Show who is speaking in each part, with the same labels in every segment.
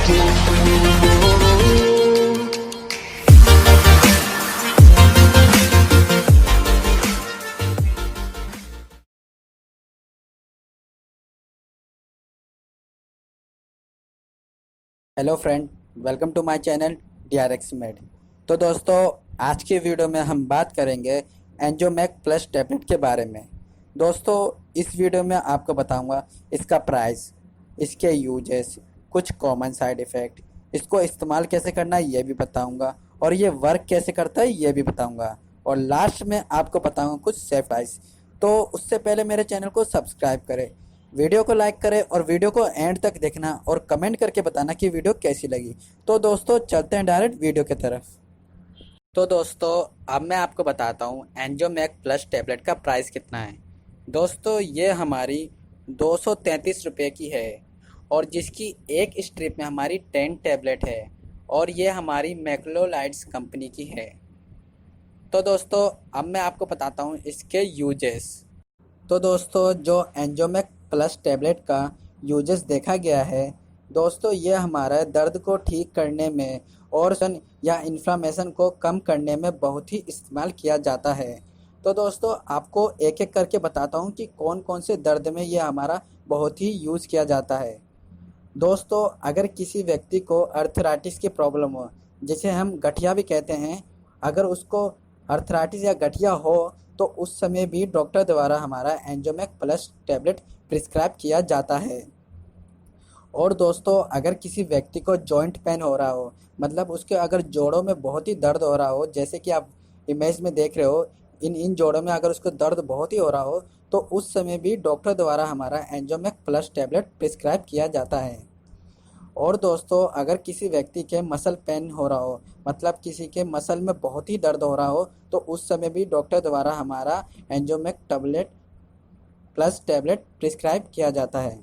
Speaker 1: Hello friend, welcome to my channel Drx Med। तो दोस्तों, आज की वीडियो में हम बात करेंगे एंजोमैक प्लस टैबलेट के बारे में। दोस्तों, इस वीडियो में आपको बताऊंगा इसका प्राइस, इसके यूजेस, कुछ कॉमन साइड इफ़ेक्ट, इसको इस्तेमाल कैसे करना है ये भी बताऊंगा, और ये वर्क कैसे करता है ये भी बताऊंगा, और लास्ट में आपको बताऊंगा कुछ सेफ एडवाइस। तो उससे पहले मेरे चैनल को सब्सक्राइब करें, वीडियो को लाइक करें और वीडियो को एंड तक देखना और कमेंट करके बताना कि वीडियो कैसी लगी। तो दोस्तों, चलते हैं डायरेक्ट वीडियो की तरफ। तो दोस्तों, अब मैं आपको बताता हूँ एंजोमैक प्लस टैबलेट का प्राइस कितना है। दोस्तों, ये हमारी 233 रुपये की है, और जिसकी एक स्ट्रिप में हमारी 10 टैबलेट है, और ये हमारी मैक्रोलाइट्स कंपनी की है। तो दोस्तों, अब मैं आपको बताता हूँ इसके यूजेस। तो दोस्तों, जो एंजोमैक प्लस टैबलेट का यूजेस देखा गया है, दोस्तों ये हमारा दर्द को ठीक करने में और सन या इन्फ्लामेशन को कम करने में बहुत ही इस्तेमाल किया जाता है। तो दोस्तों, आपको एक एक करके बताता हूँ कि कौन कौन से दर्द में ये हमारा बहुत ही यूज़ किया जाता है। दोस्तों, अगर किसी व्यक्ति को अर्थराइटिस की प्रॉब्लम हो, जिसे हम गठिया भी कहते हैं, अगर उसको अर्थराइटिस या गठिया हो तो उस समय भी डॉक्टर द्वारा हमारा एंजोमैक प्लस टैबलेट प्रिस्क्राइब किया जाता है। और दोस्तों, अगर किसी व्यक्ति को जॉइंट पेन हो रहा हो, मतलब उसके अगर जोड़ों में बहुत ही दर्द हो रहा हो, जैसे कि आप इमेज में देख रहे हो, इन इन जोड़ों में अगर उसको दर्द बहुत ही हो रहा हो तो उस समय भी डॉक्टर द्वारा हमारा एंजोमैक प्लस टैबलेट प्रिस्क्राइब किया जाता है। और दोस्तों, अगर किसी व्यक्ति के मसल पेन हो रहा हो, मतलब किसी के मसल में बहुत ही दर्द हो रहा हो, तो उस समय भी डॉक्टर द्वारा हमारा एंजोमैक टैबलेट प्लस टैबलेट प्रिस्क्राइब किया जाता है।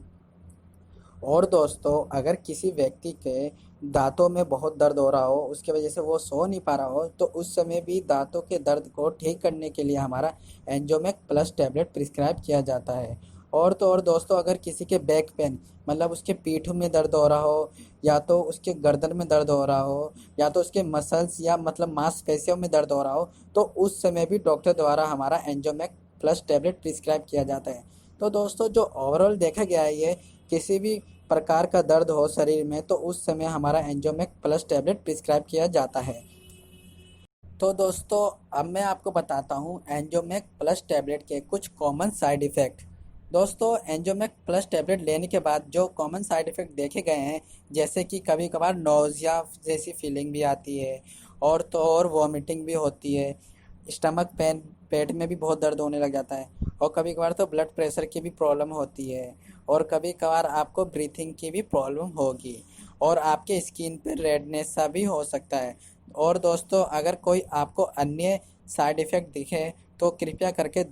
Speaker 1: और दोस्तों, अगर किसी व्यक्ति के दांतों में बहुत दर्द हो रहा हो, उसके वजह से वो सो नहीं पा रहा हो, तो उस समय भी दांतों के दर्द को ठीक करने के लिए हमारा एंजोमैक प्लस टैबलेट प्रिस्क्राइब किया जाता है। और तो और दोस्तों, अगर किसी के बैक पेन, मतलब उसके पीठ में दर्द हो रहा हो, या तो उसके गर्दन में दर्द हो रहा हो, या तो उसके मसल्स या मतलब मांसपेशियों में दर्द हो रहा हो, तो उस समय भी डॉक्टर द्वारा हमारा एंजोमैक प्लस टैबलेट प्रिस्क्राइब किया जाता है। तो दोस्तों, जो ओवरऑल देखा गया है, ये किसी भी प्रकार का दर्द हो शरीर में तो उस समय हमारा एंजोमैक प्लस टैबलेट प्रिस्क्राइब किया जाता है। तो दोस्तों, अब मैं आपको बताता हूँ एंजोमैक प्लस टैबलेट के कुछ कॉमन साइड इफ़ेक्ट। दोस्तों, एंजोमैक प्लस टैबलेट लेने के बाद जो कॉमन साइड इफ़ेक्ट देखे गए हैं, जैसे कि कभी कभार नोज़िया जैसी फीलिंग भी आती है, और तो और वॉमिटिंग भी होती है, स्टमक पेन, पेट में भी बहुत दर्द होने लग जाता है, और कभी कभार तो ब्लड प्रेशर की भी प्रॉब्लम होती है, और कभी कभार आपको ब्रीथिंग की भी प्रॉब्लम होगी, और आपके स्किन पे रेडनेस सा भी हो सकता है। और दोस्तों, अगर कोई आपको अन्य साइड इफ़ेक्ट दिखे तो कृपया करके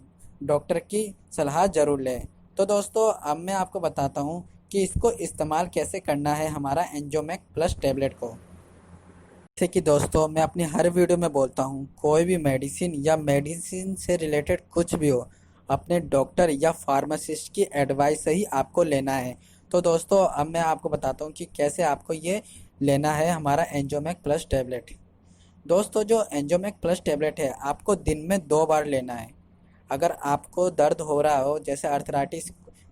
Speaker 1: डॉक्टर की सलाह ज़रूर लें। तो दोस्तों, अब मैं आपको बताता हूँ कि इसको इस्तेमाल कैसे करना है हमारा एंजोमैक प्लस टैबलेट को। जैसे कि दोस्तों, मैं अपनी हर वीडियो में बोलता हूँ, कोई भी मेडिसिन या मेडिसिन से रिलेटेड कुछ भी हो, अपने डॉक्टर या फार्मासिस्ट की एडवाइस से ही आपको लेना है। तो दोस्तों, अब मैं आपको बताता हूँ कि कैसे आपको ये लेना है हमारा एंजोमैक प्लस टैबलेट। दोस्तों, जो एंजोमैक प्लस टैबलेट है, आपको दिन में 2 बार लेना है। अगर आपको दर्द हो रहा हो, जैसे अर्थराइटिस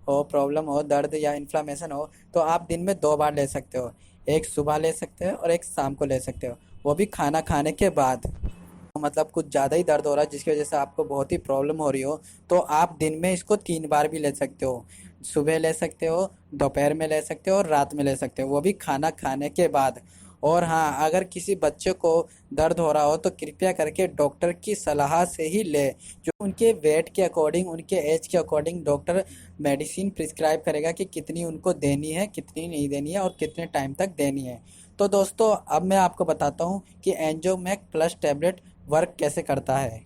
Speaker 1: हो, प्रॉब्लम हो, दर्द या इन्फ्लामेशन हो, तो आप दिन में 2 बार ले सकते हो। एक सुबह ले सकते हो और एक शाम को ले सकते हो, वो भी खाना खाने के बाद। मतलब कुछ ज़्यादा ही दर्द हो रहा है जिसकी वजह से आपको बहुत ही प्रॉब्लम हो रही हो, तो आप दिन में इसको 3 बार भी ले सकते हो। सुबह ले सकते हो, दोपहर में ले सकते हो और रात में ले सकते हो, वो भी खाना खाने के बाद। और हाँ, अगर किसी बच्चे को दर्द हो रहा हो तो कृपया करके डॉक्टर की सलाह से ही ले, जो उनके वेट के अकॉर्डिंग, उनके एज के अकॉर्डिंग डॉक्टर मेडिसिन प्रिस्क्राइब करेगा कि कितनी उनको देनी है, कितनी नहीं देनी है और कितने टाइम तक देनी है। तो दोस्तों, अब मैं आपको बताता हूँ कि एंजोमैक प्लस टैबलेट वर्क कैसे करता है।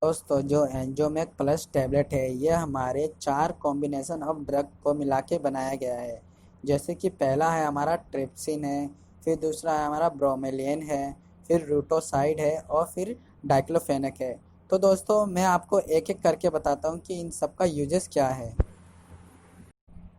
Speaker 1: दोस्तों, जो एंजोमैक प्लस टैबलेट है, ये हमारे 4 कॉम्बिनेशन ऑफ ड्रग को मिला के बनाया गया है। जैसे कि पहला है हमारा ट्रिप्सिन है, फिर दूसरा है हमारा ब्रोमेलियन है, फिर रूटोसाइड है, और फिर डाइक्लोफेनेक है। तो दोस्तों, मैं आपको एक एक करके बताता हूँ कि इन सब का यूजेस क्या है।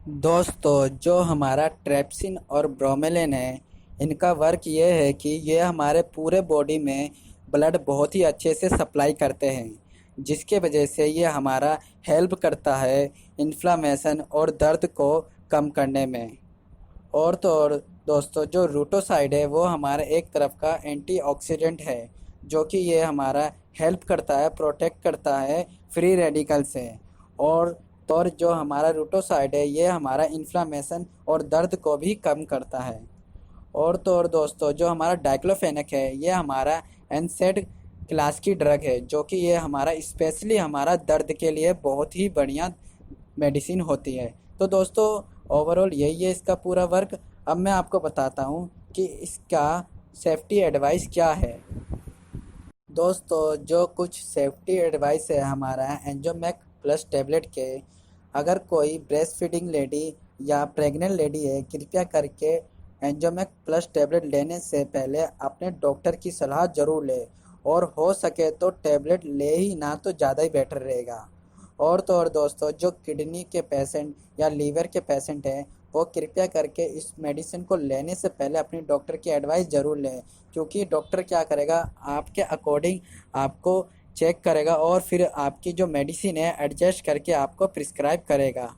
Speaker 1: दोस्तों, जो हमारा ट्रैप्सिन और ब्रोमेलिन है, इनका वर्क ये है कि ये हमारे पूरे बॉडी में ब्लड बहुत ही अच्छे से सप्लाई करते हैं, जिसके वजह से ये हमारा हेल्प करता है इन्फ्लामेशन और दर्द को कम करने में। और तो और दोस्तों, जो रूटोसाइड है वो हमारा एक तरफ का एंटीऑक्सीडेंट है, जो कि ये हमारा हेल्प करता है, प्रोटेक्ट करता है फ्री रेडिकल से। और तो और जो हमारा रूटोसाइड है ये हमारा इन्फ्लामेशन और दर्द को भी कम करता है। और तो और दोस्तों, जो हमारा डाइक्लोफेनेक है ये हमारा एनसेड क्लास की ड्रग है, जो कि ये हमारा स्पेशली हमारा दर्द के लिए बहुत ही बढ़िया मेडिसिन होती है। तो दोस्तों, ओवरऑल यही है इसका पूरा वर्क। अब मैं आपको बताता हूँ कि इसका सेफ्टी एडवाइस क्या है। दोस्तों, जो कुछ सेफ्टी एडवाइस है हमारा एंजोमैक प्लस टेबलेट के, अगर कोई ब्रेस्ट फीडिंग लेडी या प्रेग्नेंट लेडी है, कृपया करके एंजोमैक प्लस टेबलेट लेने से पहले अपने डॉक्टर की सलाह ज़रूर ले, और हो सके तो टेबलेट ले ही ना तो ज़्यादा ही बेटर रहेगा। और तो और दोस्तों, जो किडनी के पेशेंट या लीवर के पेशेंट हैं, वो कृपया करके इस मेडिसिन को लेने से पहले अपनी डॉक्टर की एडवाइस ज़रूर लें, क्योंकि डॉक्टर क्या करेगा, आपके अकॉर्डिंग आपको चेक करेगा और फिर आपकी जो मेडिसिन है एडजस्ट करके आपको प्रिस्क्राइब करेगा।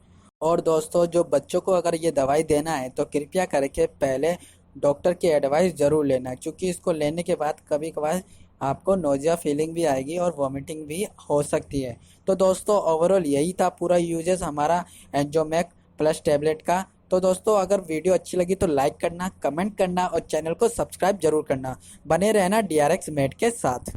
Speaker 1: और दोस्तों, जो बच्चों को अगर ये दवाई देना है तो कृपया करके पहले डॉक्टर की एडवाइस ज़रूर लेना, क्योंकि इसको लेने के बाद कभी कभार आपको नोजिया फीलिंग भी आएगी और वॉमिटिंग भी हो सकती है। तो दोस्तों, ओवरऑल यही था पूरा यूजेस हमारा एंजोमैक प्लस टेबलेट का। तो दोस्तों, अगर वीडियो अच्छी लगी तो लाइक करना, कमेंट करना और चैनल को सब्सक्राइब जरूर करना। बने रहना डीआरएक्स मेड के साथ।